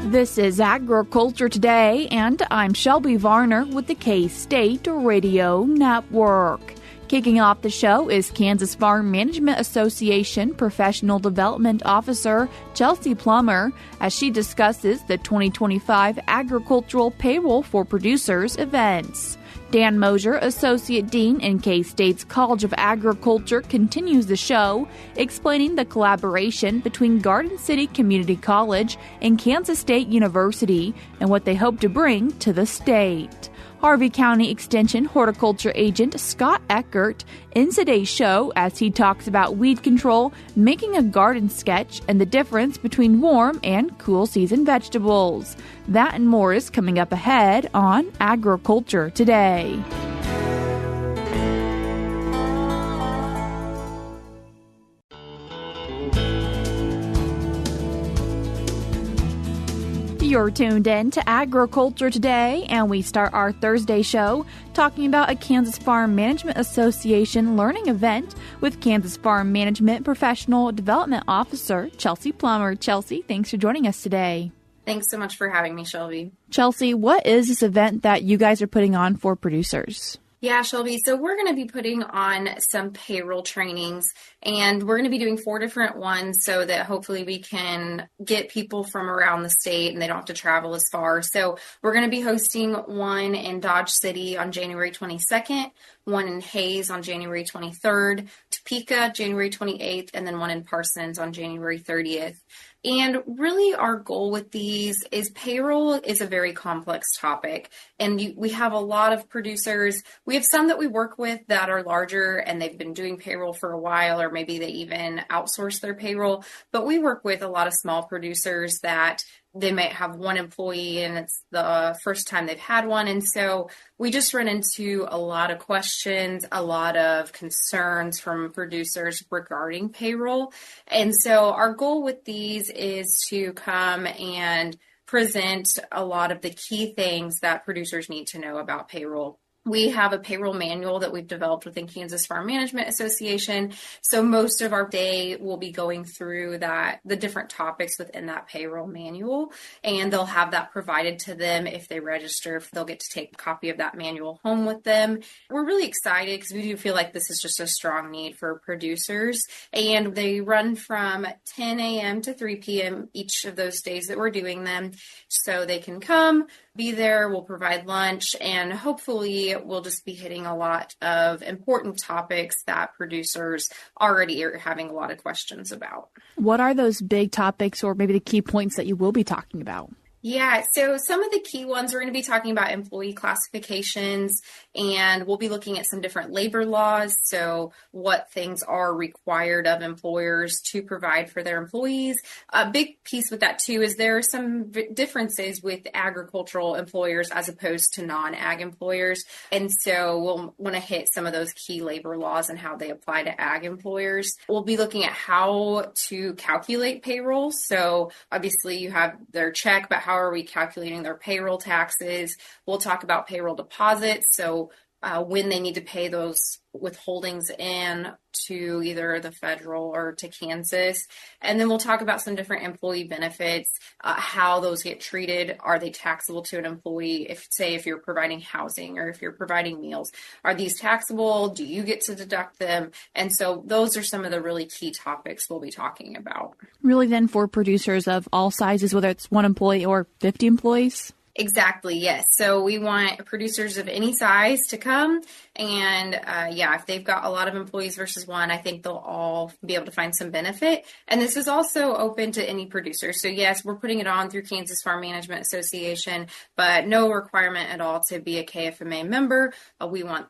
This is Agriculture Today, and I'm Shelby Varner with the K-State Radio Network. Kicking off the show is Kansas Farm Management Association Professional Development Officer Chelsea Plummer as she discusses the 2025 Agricultural Payroll for Producers events. Dan Moser, Associate Dean in K-State's College of Agriculture, continues the show, explaining the collaboration between Garden City Community College and Kansas State University and what they hope to bring to the state. Harvey County Extension horticulture agent Scott Eckert ends today's show as he talks about weed control, making a garden sketch, and the difference between warm and cool season vegetables. That and more is coming up ahead on Agriculture Today. You're tuned in to Agriculture Today, and we start our Thursday show talking about a Kansas Farm Management Association learning event with Kansas Farm Management Professional Development Officer Chelsea Plummer. Chelsea, thanks for joining us today. Thanks so much for having me, Shelby. Chelsea, what is this event that you guys are putting on for producers? Yeah, Shelby. So we're going to be putting on some payroll trainings, and we're going to be doing 4 different ones so that hopefully we can get people from around the state and they don't have to travel as far. So we're going to be hosting one in Dodge City on January 22nd, one in Hayes on January 23rd, Topeka January 28th, and then one in Parsons on January 30th. And really our goal with these is payroll is a very complex topic. And we have a lot of producers. We have some that we work with that are larger and they've been doing payroll for a while, or maybe they even outsource their payroll. But we work with a lot of small producers that they might have one employee and it's the first time they've had one. And so we just run into a lot of questions, a lot of concerns from producers regarding payroll. And so our goal with these is to come and present a lot of the key things that producers need to know about payroll. We have a payroll manual that we've developed within Kansas Farm Management Association. So most of our day will be going through the different topics within that payroll manual, and they'll have that provided to them if they register. They'll get to take a copy of that manual home with them. We're really excited because we do feel like this is just a strong need for producers, and they run from 10 a.m. to 3 p.m. each of those days that we're doing them. So they can come, be there, we'll provide lunch, and hopefully we'll just be hitting a lot of important topics that producers already are having a lot of questions about. What are those big topics or maybe the key points that you will be talking about? Yeah, so some of the key ones, we're going to be talking about employee classifications, and we'll be looking at some different labor laws. So what things are required of employers to provide for their employees. A big piece with that too is there are some differences with agricultural employers as opposed to non-ag employers. And so we'll want to hit some of those key labor laws and how they apply to ag employers. We'll be looking at how to calculate payroll. So obviously you have their check, but how are we calculating their payroll taxes? We'll talk about payroll deposits. So when they need to pay those withholdings in to either the federal or to Kansas. And then we'll talk about some different employee benefits, how those get treated. Are they taxable to an employee? If you're providing housing or if you're providing meals, are these taxable? Do you get to deduct them? And so those are some of the really key topics we'll be talking about. Really then for producers of all sizes, whether it's one employee or 50 employees? Exactly, yes. So we want producers of any size to come. And if they've got a lot of employees versus one, I think they'll all be able to find some benefit. And this is also open to any producer. So yes, we're putting it on through Kansas Farm Management Association, but no requirement at all to be a KFMA member. We want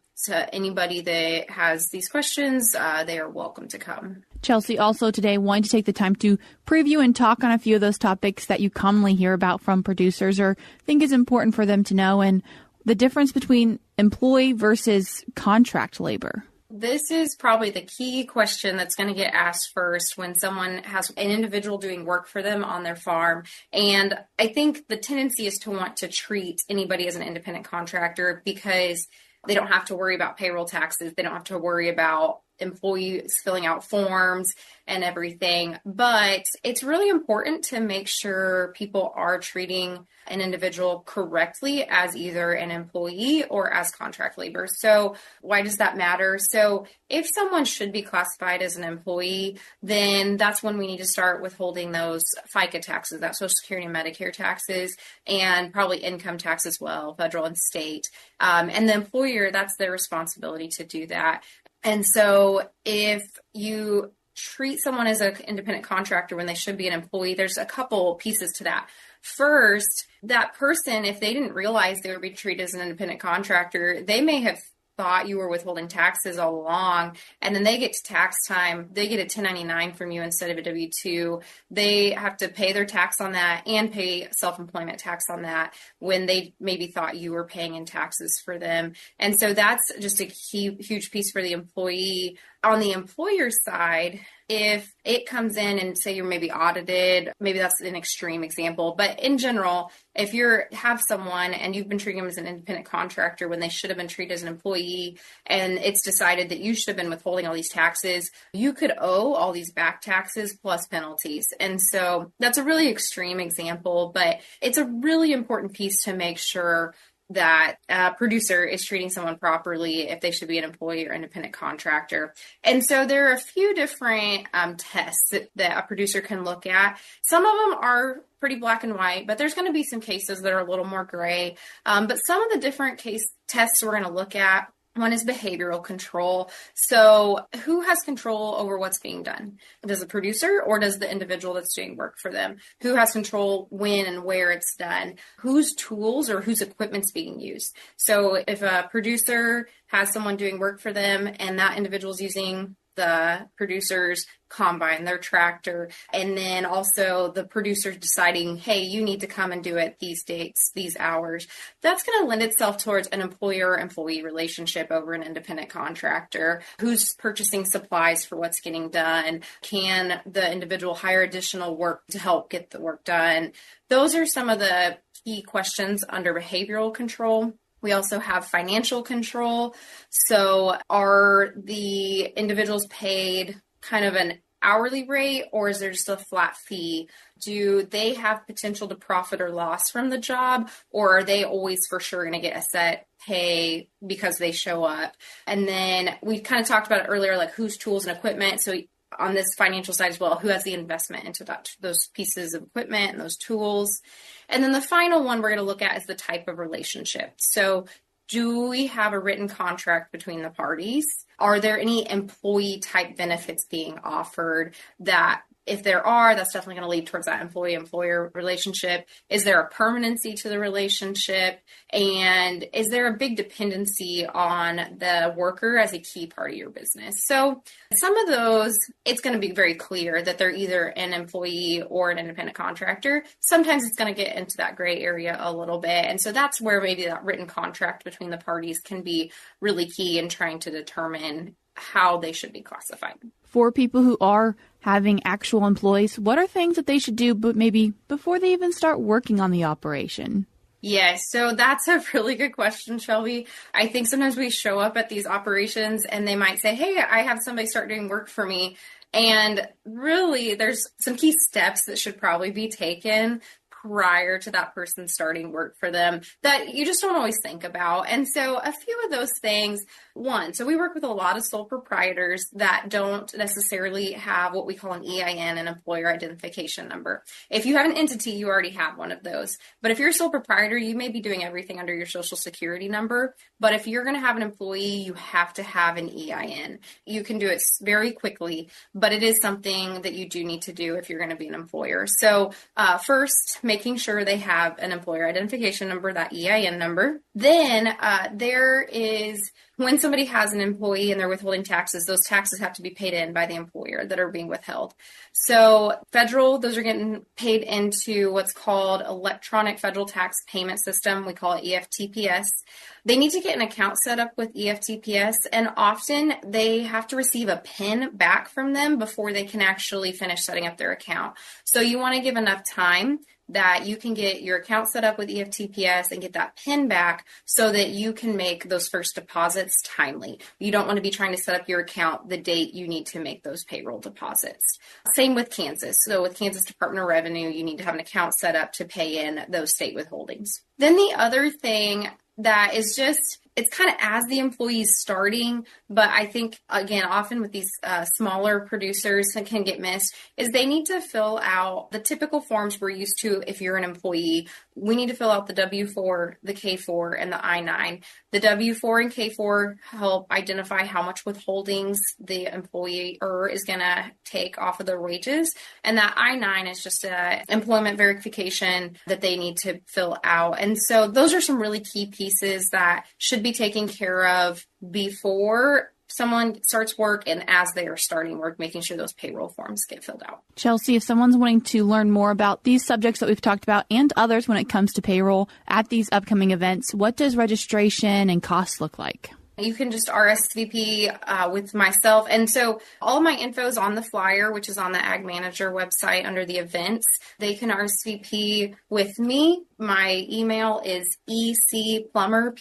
anybody that has these questions, they are welcome to come. Chelsea, also today wanting to take the time to preview and talk on a few of those topics that you commonly hear about from producers or think is important for them to know, and the difference between employee versus contract labor. This is probably the key question that's going to get asked first when someone has an individual doing work for them on their farm. And I think the tendency is to want to treat anybody as an independent contractor because they don't have to worry about payroll taxes. They don't have to worry about employees filling out forms and everything. But it's really important to make sure people are treating an individual correctly as either an employee or as contract labor. So why does that matter? So if someone should be classified as an employee, then that's when we need to start withholding those FICA taxes, that Social Security and Medicare taxes, and probably income tax as well, federal and state. And the employer, that's their responsibility to do that. And so if you treat someone as an independent contractor when they should be an employee, there's a couple pieces to that. First, that person, if they didn't realize they were being treated as an independent contractor, they may have thought you were withholding taxes all along, and then they get to tax time, they get a 1099 from you instead of a W-2. They have to pay their tax on that and pay self-employment tax on that when they maybe thought you were paying in taxes for them. And so that's just a huge piece for the employee. On the employer side, if it comes in and say you're maybe audited, maybe that's an extreme example, but in general, if you have someone and you've been treating them as an independent contractor when they should have been treated as an employee, and it's decided that you should have been withholding all these taxes, you could owe all these back taxes plus penalties. And so that's a really extreme example, but it's a really important piece to make sure that a producer is treating someone properly if they should be an employee or independent contractor. And so there are a few different tests that a producer can look at. Some of them are pretty black and white, but there's going to be some cases that are a little more gray. But some of the different case tests we're going to look at, one is behavioral control. So who has control over what's being done? Does the producer or does the individual that's doing work for them? Who has control when and where it's done? Whose tools or whose equipment's being used? So if a producer has someone doing work for them and that individual's using the producer's combine, their tractor, and then also the producer deciding, hey, you need to come and do it these dates, these hours, that's going to lend itself towards an employer-employee relationship over an independent contractor. Who's purchasing supplies for what's getting done? Can the individual hire additional work to help get the work done? Those are some of the key questions under behavioral control. We also have financial control. So are the individuals paid kind of an hourly rate, or is there just a flat fee? Do they have potential to profit or loss from the job, or are they always for sure going to get a set pay because they show up? And then we kind of talked about it earlier, like whose tools and equipment. So on this financial side as well, who has the investment into those pieces of equipment and those tools. And then the final one we're going to look at is the type of relationship. So do we have a written contract between the parties? Are there any employee type benefits being offered that, if there are, that's definitely going to lead towards that employee-employer relationship? Is there a permanency to the relationship? And is there a big dependency on the worker as a key part of your business? So some of those, it's going to be very clear that they're either an employee or an independent contractor. Sometimes it's going to get into that gray area a little bit. And so that's where maybe that written contract between the parties can be really key in trying to determine how they should be classified. For people who are having actual employees, what are things that they should do, but maybe before they even start working on the operation? Yes, so that's a really good question, Shelby. I think sometimes we show up at these operations and they might say, hey, I have somebody start doing work for me. And really, there's some key steps that should probably be taken prior to that person starting work for them that you just don't always think about. And so a few of those things, one, so we work with a lot of sole proprietors that don't necessarily have what we call an EIN, an employer identification number. If you have an entity, you already have one of those. But if you're a sole proprietor, you may be doing everything under your social security number. But if you're going to have an employee, you have to have an EIN. You can do it very quickly, but it is something that you do need to do if you're going to be an employer. So first, making sure they have an employer identification number, that EIN number. Then there is, when somebody has an employee and they're withholding taxes, those taxes have to be paid in by the employer that are being withheld. So federal, those are getting paid into what's called Electronic Federal Tax Payment System. We call it EFTPS. They need to get an account set up with EFTPS, and often they have to receive a PIN back from them before they can actually finish setting up their account. So you want to give enough time that you can get your account set up with EFTPS and get that PIN back so that you can make those first deposits timely. You don't want to be trying to set up your account the date you need to make those payroll deposits. Same with Kansas. So with Kansas Department of Revenue, you need to have an account set up to pay in those state withholdings. Then the other thing that is just, it's kind of as the employee's starting, but I think, again, often with these smaller producers that can get missed, is they need to fill out the typical forms we're used to if you're an employee. We need to fill out the W-4, the K-4, and the I-9. The W-4 and K-4 help identify how much withholdings the employer is going to take off of their wages. And that I-9 is just an employment verification that they need to fill out. And so those are some really key pieces that should be taken care of before someone starts work and as they are starting work, making sure those payroll forms get filled out. Chelsea, if someone's wanting to learn more about these subjects that we've talked about and others when it comes to payroll at these upcoming events, what does registration and costs look like? You can just RSVP with myself. And so all of my info is on the flyer, which is on the Ag Manager website under the events. They can RSVP with me. My email is ecplummer, Plummer,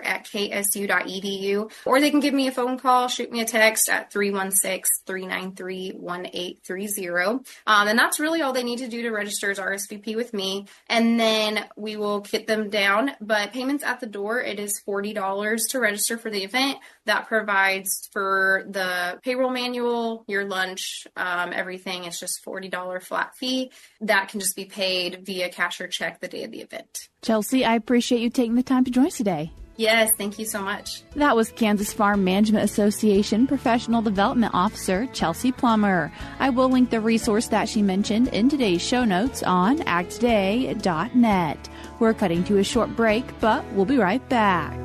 at ksu.edu. Or they can give me a phone call, shoot me a text at 316-393-1830. And that's really all they need to do to register is RSVP with me. And then we will get them down. But payments at the door, it is $40 to register for the event. That provides for the payroll manual, your lunch, everything. It's just $40 flat fee. That can just be paid via cash or check the day of the event. Chelsea, I appreciate you taking the time to join us today. Yes, thank you so much. That was Kansas Farm Management Association Professional Development Officer Chelsea Plummer. I will link the resource that she mentioned in today's show notes on agtoday.net. We're cutting to a short break, but we'll be right back.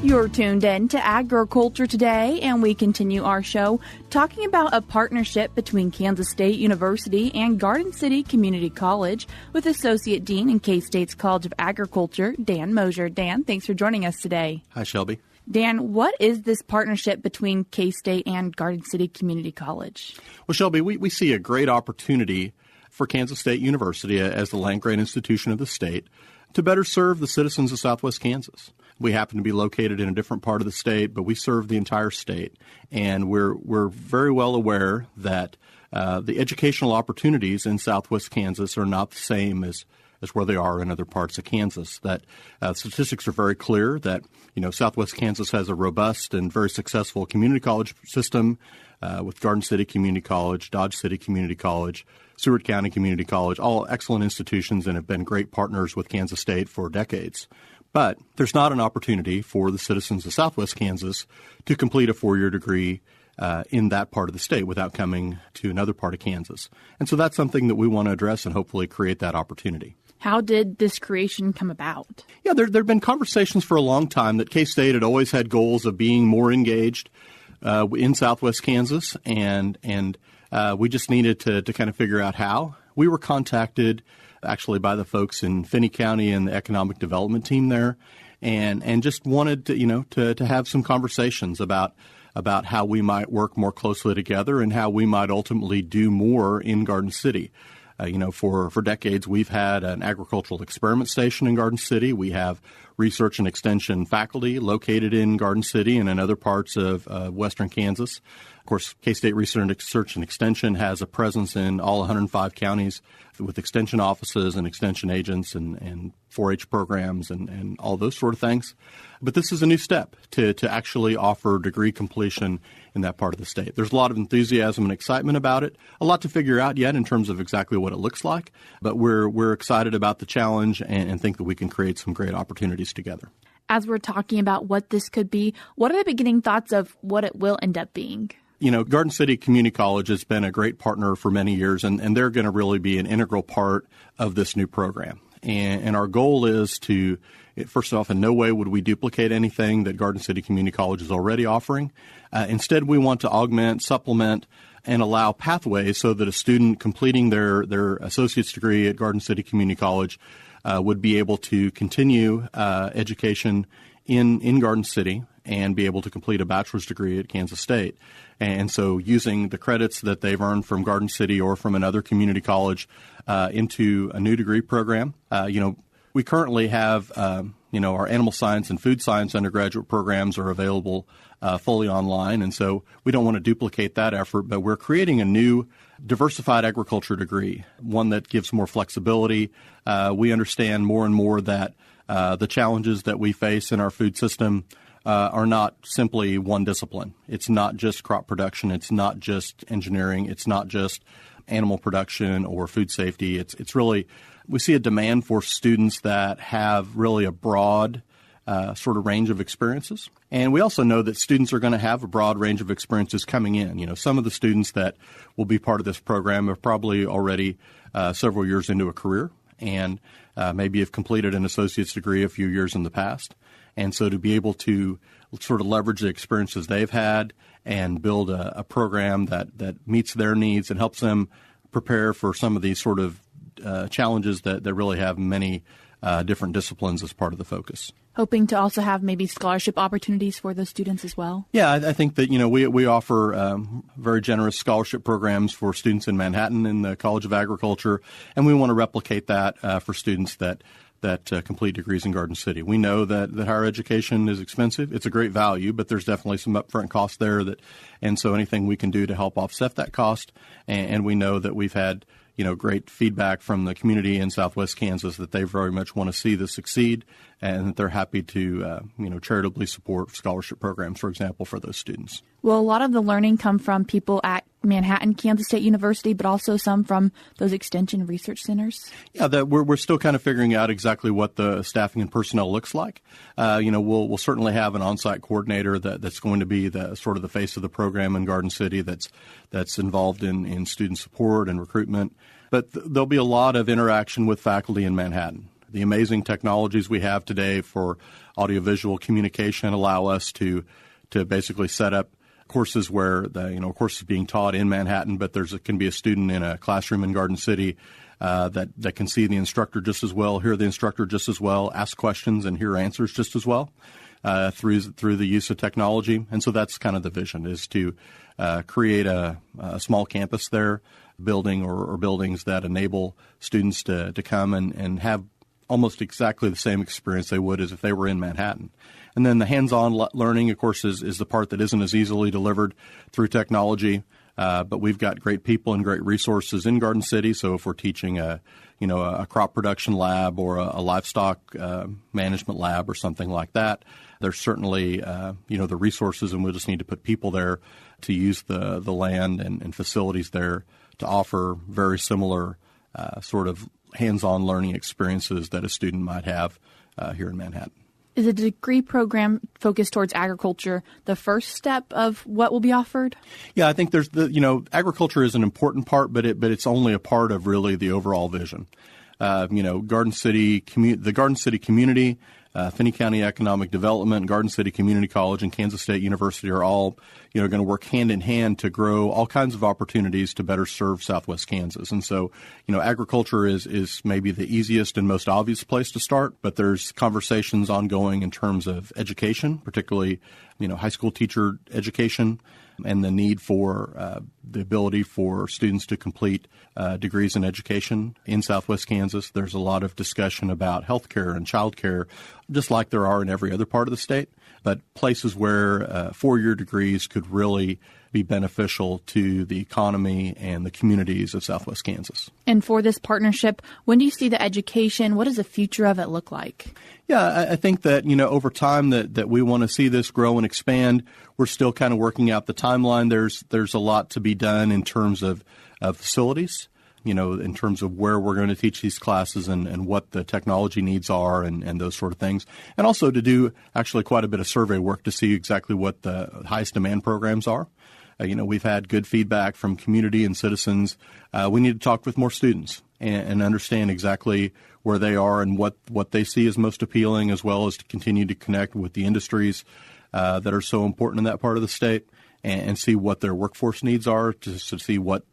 You're tuned in to Agriculture Today, and we continue our show talking about a partnership between Kansas State University and Garden City Community College with Associate Dean in K-State's College of Agriculture, Dan Moser. Dan, thanks for joining us today. Hi, Shelby. Dan, what is this partnership between K-State and Garden City Community College? Well, Shelby, we see a great opportunity for Kansas State University as the land-grant institution of the state to better serve the citizens of Southwest Kansas. We happen to be located in a different part of the state, but we serve the entire state. And we're very well aware that the educational opportunities in Southwest Kansas are not the same as where they are in other parts of Kansas. That statistics are very clear that, Southwest Kansas has a robust and very successful community college system with Garden City Community College, Dodge City Community College, Seward County Community College, all excellent institutions and have been great partners with Kansas State for decades. But there's not an opportunity for the citizens of Southwest Kansas to complete a four-year degree in that part of the state without coming to another part of Kansas. And so that's something that we want to address and hopefully create that opportunity. How did this creation come about? Yeah, there have been conversations for a long time that K-State had always had goals of being more engaged in Southwest Kansas, and we just needed to kind of figure out how. We were contacted actually by the folks in Finney County and the economic development team there, and just wanted to have some conversations about how we might work more closely together and how we might ultimately do more in Garden City. For decades, we've had an agricultural experiment station in Garden City. We have research and extension faculty located in Garden City and in other parts of western Kansas. Of course, K-State Research and Extension has a presence in all 105 counties with extension offices and extension agents and 4-H programs and all those sort of things. But this is a new step to actually offer degree completion in that part of the state. There's a lot of enthusiasm and excitement about it, a lot to figure out yet in terms of exactly what it looks like. But we're excited about the challenge and think that we can create some great opportunities together. As we're talking about what this could be, what are the beginning thoughts of what it will end up being? Garden City Community College has been a great partner for many years, and they're going to really be an integral part of this new program. And our goal is to, first off, in no way would we duplicate anything that Garden City Community College is already offering. Instead, we want to augment, supplement, and allow pathways so that a student completing their associate's degree at Garden City Community College would be able to continue education in Garden City and be able to complete a bachelor's degree at Kansas State. And so using the credits that they've earned from Garden City or from another community college into a new degree program. We currently have, our animal science and food science undergraduate programs are available fully online. And so we don't want to duplicate that effort, but we're creating a new diversified agriculture degree, one that gives more flexibility. We understand more and more that the challenges that we face in our food system are not simply one discipline. It's not just crop production. It's not just engineering. It's not just animal production or food safety. It's really, we see a demand for students that have really a broad sort of range of experiences. And we also know that students are going to have a broad range of experiences coming in. Some of the students that will be part of this program are probably already several years into a career and maybe have completed an associate's degree a few years in the past. And so to be able to sort of leverage the experiences they've had and build a program that meets their needs and helps them prepare for some of these sort of challenges that really have many different disciplines as part of the focus. Hoping to also have maybe scholarship opportunities for those students as well? Yeah, I think that, we offer very generous scholarship programs for students in Manhattan in the College of Agriculture, and we want to replicate that for students that complete degrees in Garden City. We know that higher education is expensive. It's a great value, but there's definitely some upfront costs there. And so anything we can do to help offset that cost. And we know that we've had great feedback from the community in Southwest Kansas that they very much want to see this succeed, and that they're happy to charitably support scholarship programs, for example, for those students. Will a lot of the learning come from people at Manhattan, Kansas State University, but also some from those extension research centers? Yeah, we're still kind of figuring out exactly what the staffing and personnel looks like. We'll certainly have an on-site coordinator that's going to be the sort of the face of the program in Garden City that's involved in student support and recruitment. But there'll be a lot of interaction with faculty in Manhattan. The amazing technologies we have today for audiovisual communication allow us to basically set up courses where the course is being taught in Manhattan, but can be a student in a classroom in Garden City that can see the instructor just as well, hear the instructor just as well, ask questions and hear answers just as well through the use of technology. And so that's kind of the vision, is to create a small campus there, building or buildings that enable students to come and have almost exactly the same experience they would as if they were in Manhattan. And then the hands-on learning, of course, is the part that isn't as easily delivered through technology. But we've got great people and great resources in Garden City. So if we're teaching a crop production lab or a livestock management lab or something like that, there's certainly the resources, and we'll just need to put people there to use the land and facilities there to offer very similar sort of hands-on learning experiences that a student might have here in Manhattan. Is a degree program focused towards agriculture the first step of what will be offered? Yeah, I think there's agriculture is an important part, but it's only a part of really the overall vision. Garden City, the Garden City community, Finney County Economic Development, Garden City Community College, and Kansas State University are all, going to work hand in hand to grow all kinds of opportunities to better serve Southwest Kansas. And so, agriculture is maybe the easiest and most obvious place to start, but there's conversations ongoing in terms of education, particularly, high school teacher education, and the need for the ability for students to complete degrees in education in Southwest Kansas. There's a lot of discussion about health care and child care, just like there are in every other part of the state, but places where four-year degrees could really be beneficial to the economy and the communities of Southwest Kansas. And for this partnership, when do you see the education? What does the future of it look like? Yeah, I think that, over time that we want to see this grow and expand. We're still kind of working out the timeline. There's a lot to be done in terms of facilities, in terms of where we're going to teach these classes and what the technology needs are and those sort of things. And also to do actually quite a bit of survey work to see exactly what the highest demand programs are. We've had good feedback from community and citizens. We need to talk with more students and understand exactly where they are and what they see as most appealing, as well as to continue to connect with the industries that are so important in that part of the state and see what their workforce needs are to see what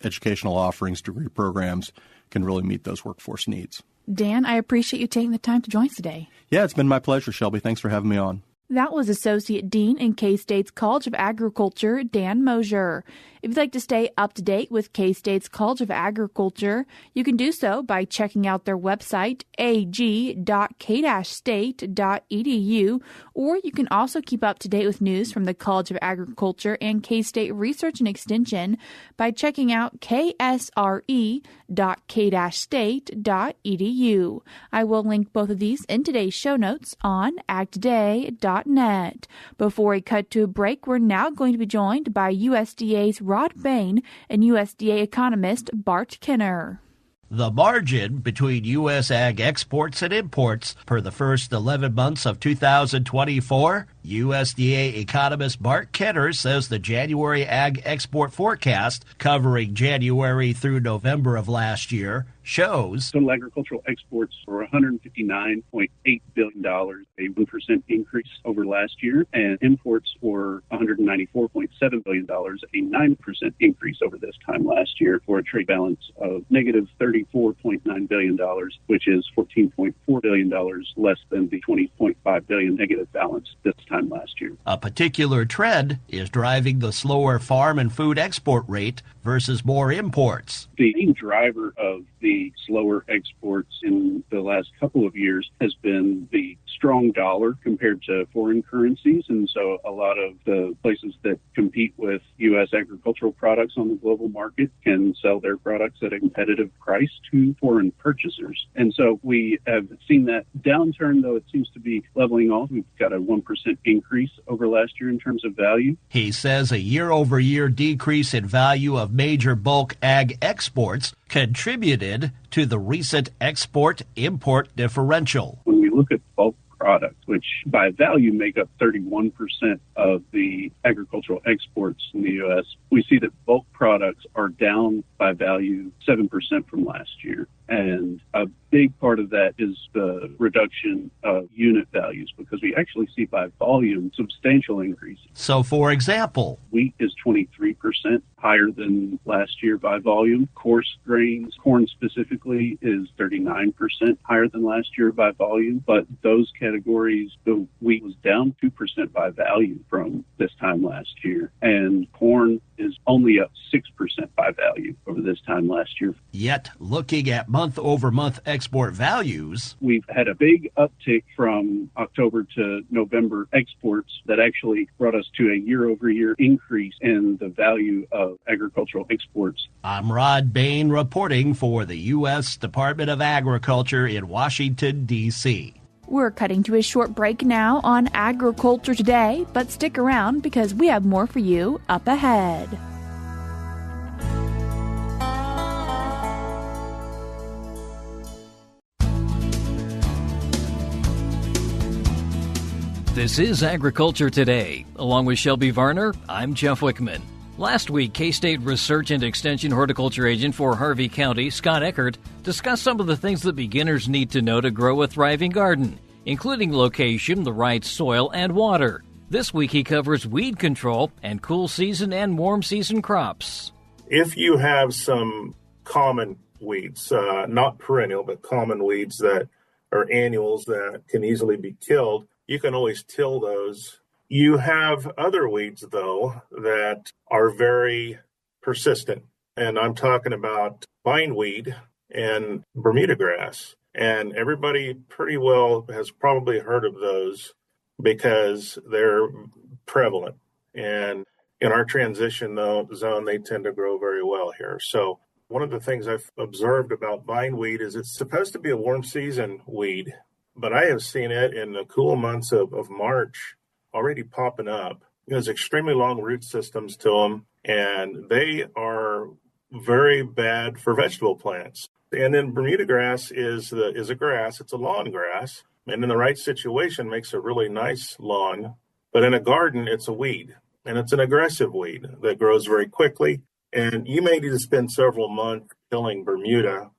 educational offerings, degree programs can really meet those workforce needs. Dan, I appreciate you taking the time to join us today. Yeah, it's been my pleasure, Shelby. Thanks for having me on. That was Associate Dean in K-State's College of Agriculture, Dan Moser. If you'd like to stay up to date with K-State's College of Agriculture, you can do so by checking out their website, ag.k-state.edu, or you can also keep up to date with news from the College of Agriculture and K-State Research and Extension by checking out ksre.k-state.edu. I will link both of these in today's show notes on agtoday.net. Before we cut to a break, we're now going to be joined by USDA's Rod Bain and USDA economist Bart Kenner. The margin between U.S. ag exports and imports per the first 11 months of 2024, USDA economist Bart Kenner says the January ag export forecast, covering January through November of last year, shows total agricultural exports were $159.8 billion, a 1% increase over last year, and imports were $194.7 billion, a 9% increase over this time last year, for a trade balance of negative $34.9 billion, which is $14.4 billion less than the $20.5 billion negative balance this time last year. A particular trend is driving the slower farm and food export rate versus more imports. The main driver of the slower exports in the last couple of years has been the strong dollar compared to foreign currencies. And so a lot of the places that compete with U.S. agricultural products on the global market can sell their products at a competitive price to foreign purchasers. And so we have seen that downturn, though it seems to be leveling off. We've got a 1% increase over last year in terms of value. He says a year-over-year decrease in value of major bulk ag exports contributed to the recent export-import differential. When we look at bulk products, which by value make up 31% of the agricultural exports in the U.S., we see that bulk products are down by value 7% from last year. And a big part of that is the reduction of unit values, because we actually see by volume substantial increases. So, for example, wheat is 23% higher than last year by volume. Coarse grains, corn specifically, is 39% higher than last year by volume. But those categories, the wheat was down 2% by value from this time last year. And corn is only up 6% by value over this time last year. Yet, looking at month-over-month export values, we've had a big uptick from October to November exports that actually brought us to a year-over-year increase in the value of agricultural exports. I'm Rod Bain reporting for the U.S. Department of Agriculture in Washington, D.C. We're cutting to a short break now on Agriculture Today, but stick around because we have more for you up ahead. This is Agriculture Today. Along with Shelby Varner, I'm Jeff Wickman. Last week, K-State Research and Extension Horticulture Agent for Harvey County, Scott Eckert, discussed some of the things that beginners need to know to grow a thriving garden, including location, the right soil, and water. This week, he covers weed control and cool season and warm season crops. If you have some common weeds, not perennial, but common weeds that are annuals that can easily be killed, you can always till those. You have other weeds, though, that are very persistent. And I'm talking about bindweed and Bermuda grass. And everybody pretty well has probably heard of those because they're prevalent. And in our transition zone, they tend to grow very well here. So one of the things I've observed about bindweed is it's supposed to be a warm season weed. But I have seen it in the cool months of March already popping up. There's extremely long root systems to them, and they are very bad for vegetable plants. And then Bermuda grass is a grass. It's a lawn grass, and in the right situation makes a really nice lawn. But in a garden, it's a weed, and it's an aggressive weed that grows very quickly. And you may need to spend several months killing Bermuda.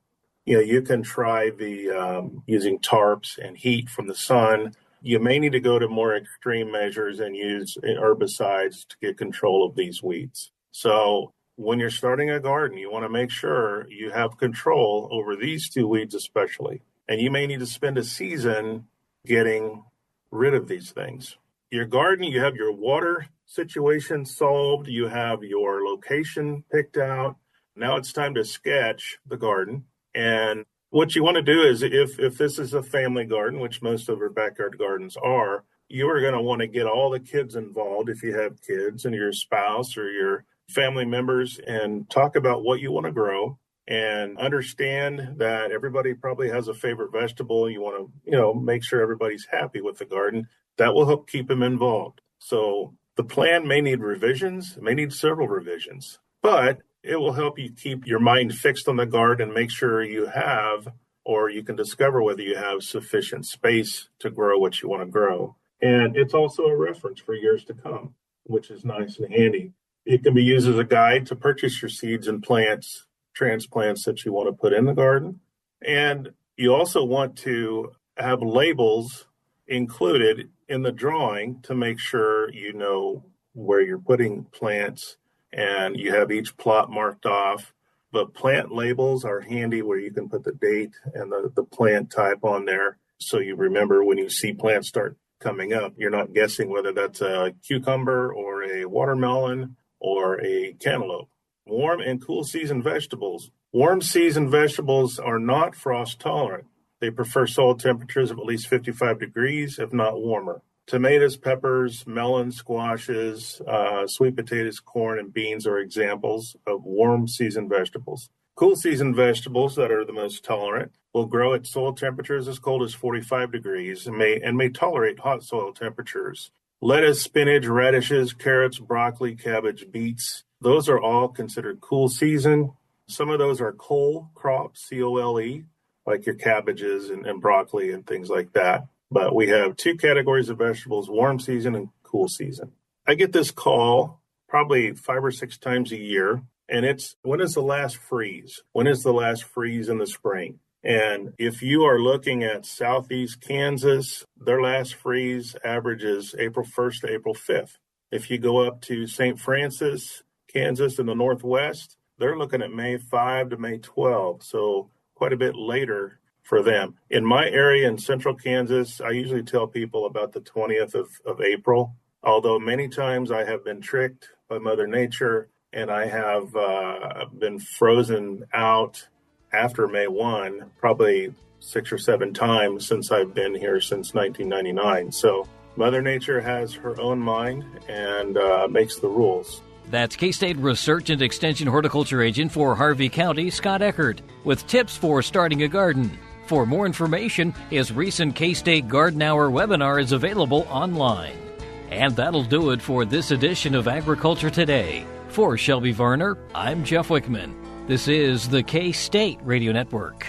You know, you can try the using tarps and heat from the sun. You may need to go to more extreme measures and use herbicides to get control of these weeds. So when you're starting a garden, you want to make sure you have control over these two weeds especially. And you may need to spend a season getting rid of these things. Your garden, you have your water situation solved. You have your location picked out. Now it's time to sketch the garden. And what you want to do is if this is a family garden, which most of our backyard gardens are, you are going to want to get all the kids involved if you have kids and your spouse or your family members and talk about what you want to grow and understand that everybody probably has a favorite vegetable. You want to, make sure everybody's happy with the garden. That will help keep them involved. So the plan may need revisions, may need several revisions, but it will help you keep your mind fixed on the garden and make sure you have, or you can discover whether you have sufficient space to grow what you want to grow. And it's also a reference for years to come, which is nice and handy. It can be used as a guide to purchase your seeds and plants, transplants that you want to put in the garden. And you also want to have labels included in the drawing to make sure you know where you're putting plants and you have each plot marked off. But plant labels are handy where you can put the date and the plant type on there so you remember when you see plants start coming up. You're not guessing whether that's a cucumber or a watermelon or a cantaloupe. Warm and cool season vegetables. Warm season vegetables are not frost tolerant. They prefer soil temperatures of at least 55 degrees, if not warmer. Tomatoes, peppers, melons, squashes, sweet potatoes, corn, and beans are examples of warm season vegetables. Cool season vegetables that are the most tolerant will grow at soil temperatures as cold as 45 degrees and may tolerate hot soil temperatures. Lettuce, spinach, radishes, carrots, broccoli, cabbage, beets, those are all considered cool season. Some of those are cole crops, C-O-L-E, like your cabbages and broccoli and things like that. But we have two categories of vegetables, warm season and cool season. I get this call probably 5 or 6 times a year, and it's, when is the last freeze? When is the last freeze in the spring? And if you are looking at southeast Kansas, their last freeze averages April 1st to April 5th. If you go up to St. Francis, Kansas in the northwest, they're looking at May 5 to May 12, so quite a bit later for them. In my area in central Kansas, I usually tell people about the 20th of April, although many times I have been tricked by Mother Nature and I have been frozen out after May 1, probably 6 or 7 times since I've been here since 1999. So Mother Nature has her own mind and makes the rules. That's K-State Research and Extension Horticulture Agent for Harvey County, Scott Eckert, with tips for starting a garden. For more information, his recent K-State Garden Hour webinar is available online. And that'll do it for this edition of Agriculture Today. For Shelby Varner, I'm Jeff Wickman. This is the K-State Radio Network.